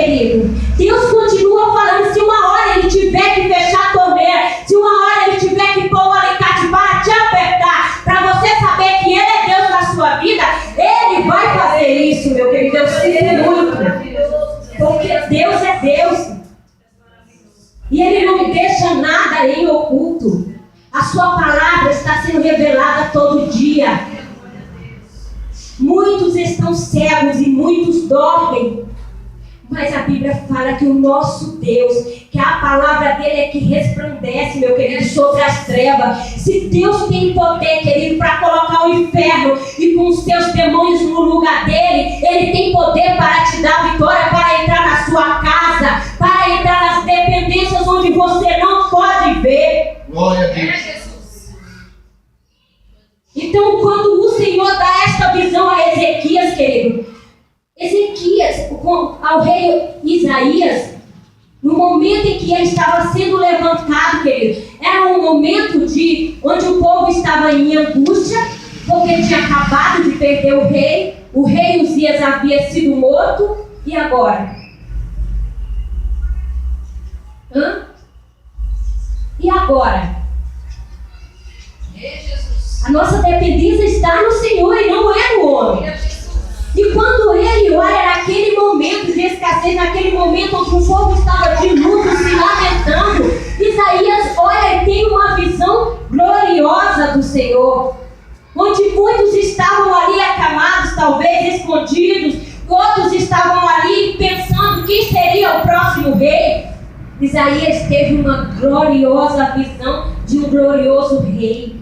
querido. Deus continua falando. Se uma hora Ele tiver que fechar a torneira, se uma hora Ele tiver que pôr o alicate para te apertar, para você saber que Ele é Deus na sua vida, Ele vai fazer isso, meu querido. Eu sinto muito. Porque Deus é Deus. E Ele não deixa nada em oculto. A sua palavra está sendo revelada todo dia. Muitos estão cegos e muitos dormem. Mas a Bíblia fala que o nosso Deus, que a palavra dele é que resplandece, meu querido, sobre as trevas. Se Deus tem poder, querido, para colocar o inferno e com os seus demônios no lugar dele, Ele tem poder para te dar vitória, para entrar na sua casa, para entrar nas dependências onde você não pode ver. Glória a Deus. Então, quando o Senhor dá esta visão a Ezequias, querido, ao rei Isaías, no momento em que ele estava sendo levantado, querido, era um momento onde o povo estava em angústia, porque tinha acabado de perder o rei Uzias havia sido morto, e agora? E agora? A nossa dependência está no Senhor e não é no homem. E quando ele olha naquele momento de escassez, naquele momento onde o povo estava de luto, se lamentando, Isaías olha e tem uma visão gloriosa do Senhor, onde muitos estavam ali acamados, talvez escondidos, outros estavam ali pensando quem seria o próximo rei. Isaías teve uma gloriosa visão de um glorioso rei,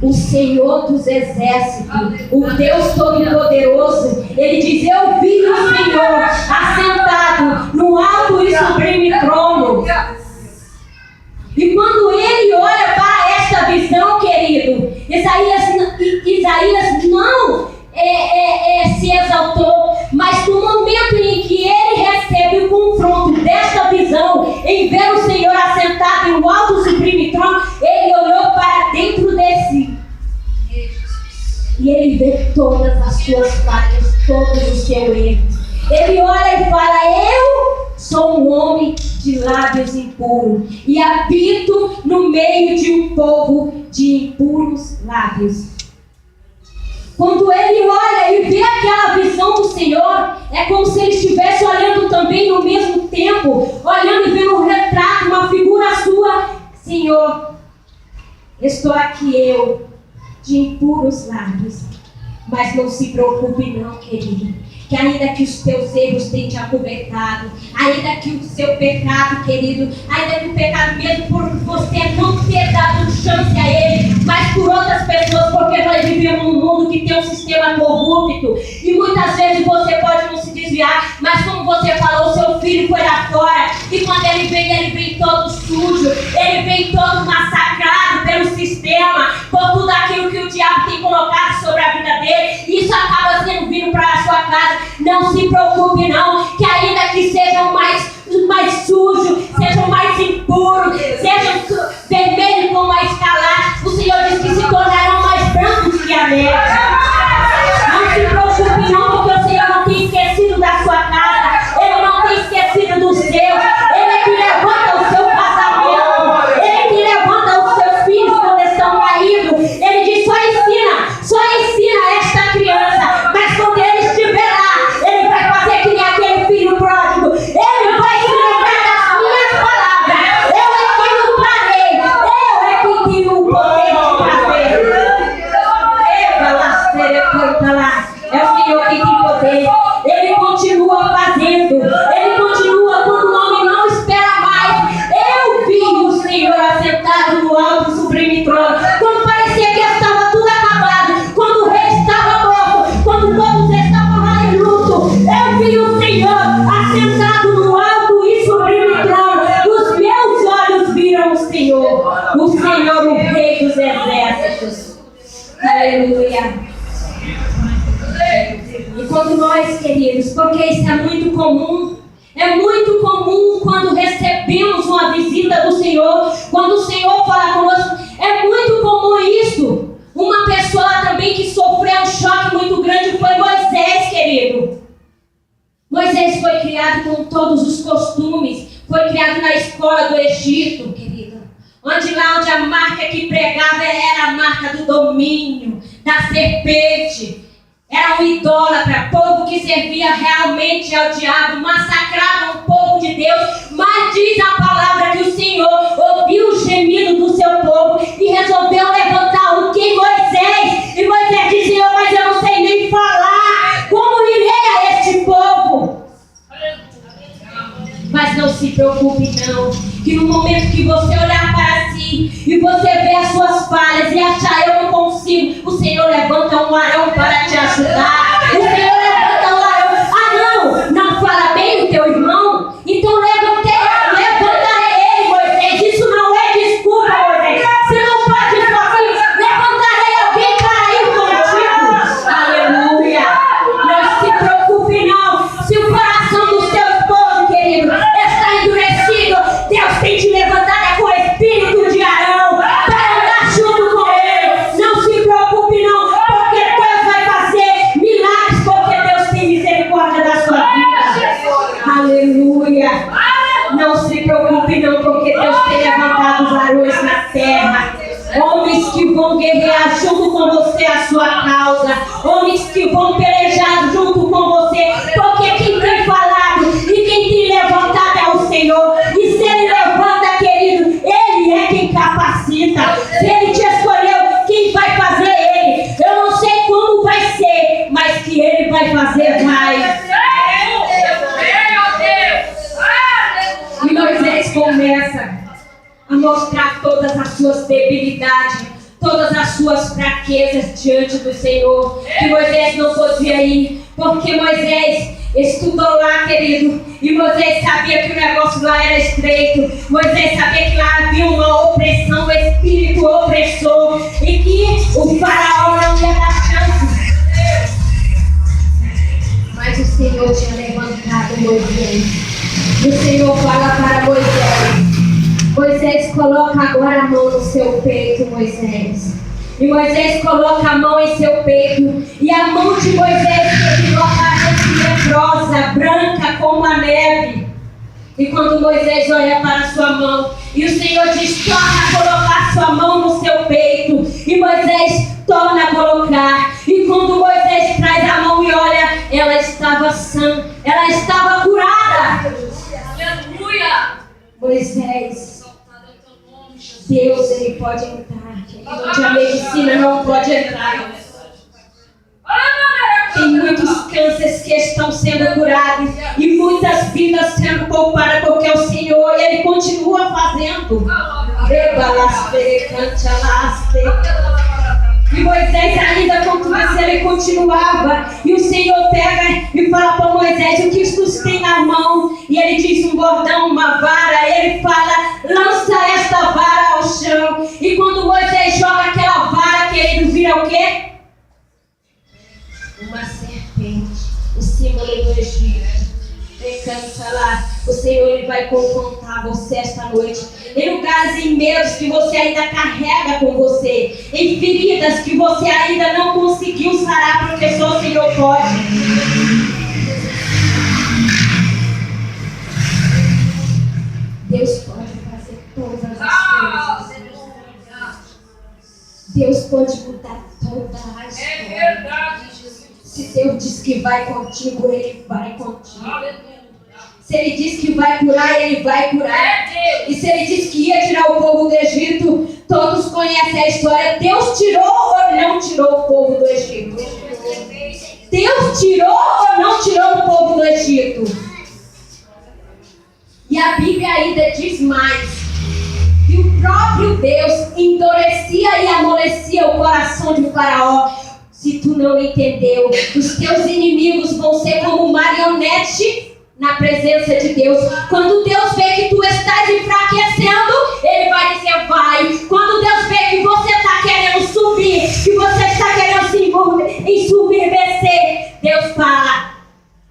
o Senhor dos exércitos, o Deus Todo-Poderoso. Ele diz: eu vi o Senhor assentado no alto e sublime trono. E quando ele olha para esta visão, querido, Isaías não se exaltou, mas no momento em que ele recebe o confronto desta visão, em ver o Senhor assentado em um alto e sublime trono, ele olhou para dentro de si. E ele vê todas as suas falhas, todos os seus erros. Ele olha e fala: eu sou um homem de lábios impuros e habito no meio de um povo de impuros lábios. Quando ele olha e vê aquela visão do Senhor, é como se ele estivesse olhando também no mesmo tempo, olhando e vendo um retrato, uma figura sua. Senhor, estou aqui eu, de impuros lábios. Mas não se preocupe não, querido, que ainda que os teus erros tenham te acobertado, ainda que o seu pecado, querido, ainda que o pecado mesmo por você não ter dado chance a ele, mas por outras pessoas, porque nós vivemos num mundo que tem um sistema corrupto, e muitas vezes você pode não se desviar, mas como você falou, o seu filho foi lá fora, e quando ele vem todo sujo, ele vem todo massacrado pelo sistema, por tudo aquilo que o diabo tem colocado sobre a vida dele. Isso acaba sendo vindo para a sua casa. Não se preocupe não, que ainda que sejam mais sujos, sejam mais impuros, sejam vermelhos como a escarlate, o Senhor diz que se tornarão mais brancos que a neve. Não se preocupe não, porque o Senhor não tem esquecido da sua casa, Ele não tem esquecido dos seus. Ele é que levanta o seu casamento, Ele é que levanta os seus filhos quando estão caídos. Ele diz: só ensina esta criança, mas quando ele estiver lá, ele vai fazer que nem aquele filho pródigo. Ele vai se lembrar das minhas palavras. Eu é quem o parei, eu é quem tenho o poder de fazer. É o Senhor quem tem poder. Ele continua fazendo, ele continua quando o homem não espera mais. Eu vi o Senhor assentado no alto sublime trono, quando parecia que estava tudo acabado, quando o rei estava morto, quando todos estavam lá em luto. Eu vi o Senhor assentado no alto e sublime trono. Os meus olhos viram o Senhor, o Rei dos exércitos. Aleluia. E quando nós, queridos, porque isso é muito comum quando recebemos uma visita do Senhor, quando o Senhor fala conosco, é muito comum isso. Uma pessoa também que sofreu um choque muito grande foi Moisés, querido. Moisés foi criado criado com todos os costumes, foi criado na escola do Egito, querida. Onde a marca que pregava era a marca do domínio, da serpente. Era um idólatra, povo que servia realmente ao diabo, massacrava o povo de Deus. Mas diz a palavra que o Senhor ouviu o gemido do seu povo e resolveu levantar o que? Moisés. E Moisés disse: Senhor, mas eu não sei nem falar. Como irei a este povo? Mas não se preocupe não, que no momento que você olhar para si e você ver as suas falhas e achar eu não consigo, o Senhor levanta um varão para te ajudar. O Senhor levanta um varão. Ah não fala bem do teu irmão? Então levantarei ele, Moisés. Isso não é desculpa, Moisés. Você não pode sozinho. Levantarei alguém para ir contigo. Aleluia. Não se preocupe não. Se o coração do seu esposo, querido, está endurecido, Deus tem te levantado com o espírito de Arão para andar junto com ele. Não se preocupe não, porque Deus vai fazer milagres, porque Deus tem misericórdia da sua vida. Aleluia. Não se preocupe não, porque Deus tem levantado varões na terra. Homens que vão guerrear junto com você a sua causa. Homens que vão pelejar junto com você. Porque quem tem falado e quem tem levantado é o Senhor. E se Ele levanta, querido, Ele é quem capacita. Se Ele te escolheu, quem vai fazer Ele? Eu não sei como vai ser, mas que Ele vai fazer, vai. E Moisés começa a mostrar todas as suas debilidades, todas as suas fraquezas diante do Senhor, que Moisés não podia ir, porque Moisés estudou lá, querido, e Moisés sabia que o negócio lá era estreito. Moisés sabia que lá havia uma opressão, um espírito opressor, e que o faraó não ia dar chance. Mas o Senhor tinha levantado Moisés. O Senhor fala para Moisés: Moisés, coloca agora a mão no seu peito, Moisés. E Moisés coloca a mão em seu peito. E a mão de Moisés teve uma aparência leprosa, branca como a neve. E quando Moisés olha para a sua mão, e o Senhor diz: torna a colocar sua mão no seu peito. E Moisés torna a colocar. E quando Moisés traz a mão e olha, ela estava sã, ela estava curada. Aleluia! Moisés, Deus, Ele pode entrar, onde a medicina não pode entrar. Tem muitos cânceres que estão sendo curados e muitas vidas sendo poupadas, porque o Senhor, Ele continua fazendo. E Moisés ainda com tudo isso, ele continuava. E o Senhor pega e fala para Moisés: o que tu tem na mão? E ele diz: um bordão, uma vara. E ele fala: lança esta vara ao chão. E quando Moisés joga aquela vara, querido, vira o quê? Uma serpente, o símbolo do Egito. Descansa lá. O Senhor, Ele vai confrontar você esta noite em lugares e medos que você ainda carrega com você, em feridas que você ainda não conseguiu sarar, porque só o Senhor pode. Deus pode fazer todas as coisas. Deus pode mudar toda a história. É verdade, Jesus. Se Deus diz que vai contigo, Ele vai contigo. Se Ele diz que vai curar, Ele vai curar. E se Ele diz que ia tirar o povo do Egito, todos conhecem a história. Deus tirou ou não tirou o povo do Egito? Deus tirou ou não tirou o povo do Egito? E a Bíblia ainda diz mais: que o próprio Deus endurecia e amolecia o coração de Faraó. Se tu não entendeu, os teus inimigos vão ser como marionete na presença de Deus. Quando Deus vê que tu estás enfraquecendo, Ele vai dizer: vai. Quando Deus vê que você está querendo subir, que você está querendo se ensurdecer, Deus fala: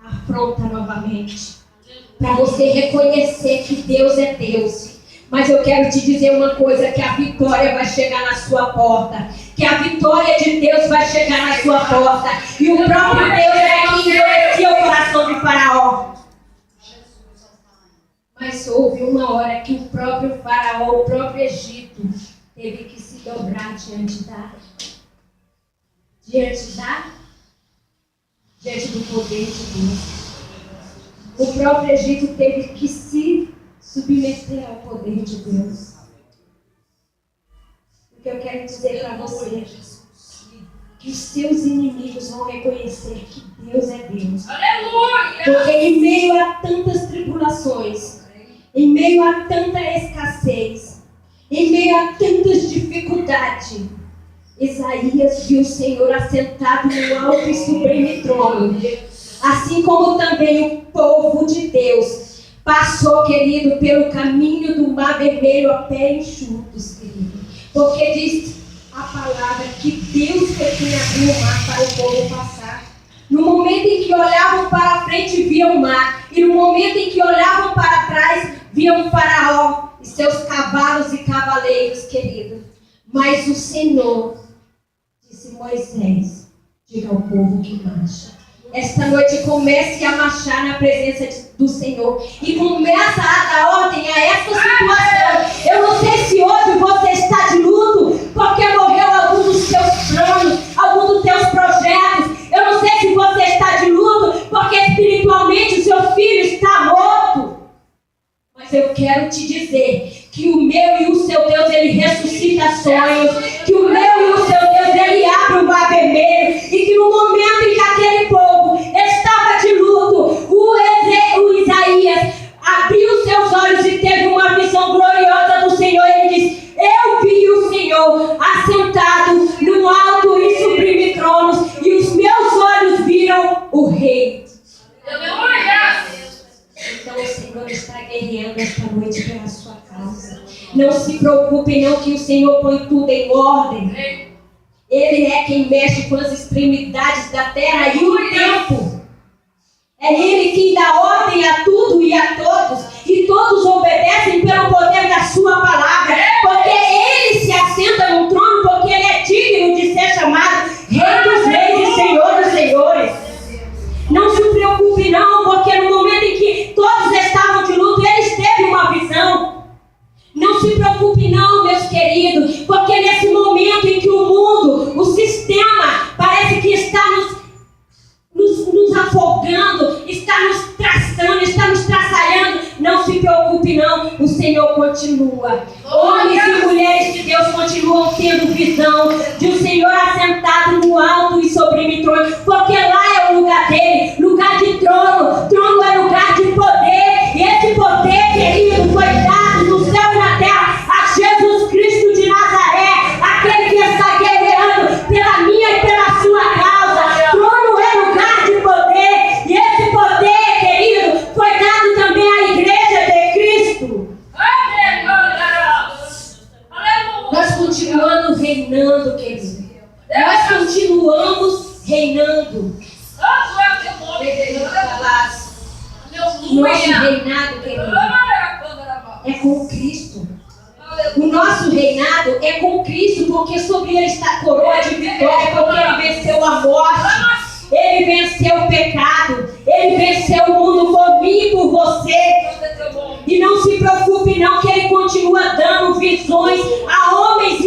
afronta novamente, para você reconhecer que Deus é Deus. Mas eu quero te dizer uma coisa: que a vitória vai chegar na sua porta, que a vitória de Deus vai chegar na sua porta. E o próprio Deus é quem endurecia o coração de Faraó. o próprio Egito teve que se dobrar diante do poder de Deus. O próprio Egito teve que se submeter ao poder de Deus. O que eu quero dizer para você, que os seus inimigos vão reconhecer que Deus é Deus. Aleluia! Porque em meio a tantas tribulações, em meio a tanta escassez, em meio a tantas dificuldades, Isaías viu o Senhor assentado no alto e sublime trono. Assim como também o povo de Deus passou, querido, pelo caminho do Mar Vermelho a pé enxutos, querido. Porque diz a palavra que Deus foi quem abriu o mar para o povo passar. No momento em que olhavam para a frente, viam o mar. E no momento em que olhavam para trás, viam o Faraó e seus cavalos e cavaleiros, querido. Mas o Senhor disse: Moisés, diga ao povo que marcha. Esta noite comece a marchar na presença do Senhor. E começa a dar ordem a essa situação. Eu não sei se hoje você está de luto porque morreu algum dos seus planos, algum dos teus projetos. Eu não sei se você está de luto porque espiritualmente o seu filho está morto. Mas eu quero te dizer que o meu e o seu Deus, ele ressuscita sonhos. Que o meu e o seu Deus, ele abre o mar vermelho. E que no momento em que aquele povo estava de luto, o Isaías abriu seus olhos e teve uma visão gloriosa do Senhor. Ele disse: eu vi o Senhor assentado no alto e sublime trono, e os meus olhos viram o Rei. Então o Senhor está guerreando esta noite pela sua causa. Não se preocupe não, que o Senhor põe tudo em ordem. Ele é quem mexe com as extremidades da terra e o tempo. É Ele quem dá ordem a tudo e a todos. E todos obedecem pelo poder da sua palavra. Porque Ele se assenta no trono, porque Ele é digno de ser chamado Rei dos Reis e Senhor dos Senhores. Não se preocupe não, porque no momento em que todos estavam de luto, eles teve uma visão. Não se preocupe não, meus queridos, porque nesse momento em que o mundo, o sistema, parece que está nos afogando, está nos traçando, está nos traçalhando, não se preocupe não, o Senhor continua. Homens e mulheres de Deus continuam tendo visão de um Senhor assentado no alto e sublime trono, porque lá é o lugar dele, lugar de trono. Trono é lugar de poder, e esse poder, querido, foi dado no céu e na terra a Jesus Cristo de Nazaré, aquele que está guerreando pela minha e pela sua causa. Trono é lugar de poder, e esse poder, querido, foi dado também à igreja de Cristo. Nós continuamos reinando, querido. Nós continuamos reinando. Nosso reinado, querido, é com Cristo. O nosso reinado é com Cristo, porque sobre ele está a coroa de vitória, porque ele venceu a morte. Ele venceu o pecado. Ele venceu o mundo por mim e por você. E não se preocupe não, que ele continua dando visões a homens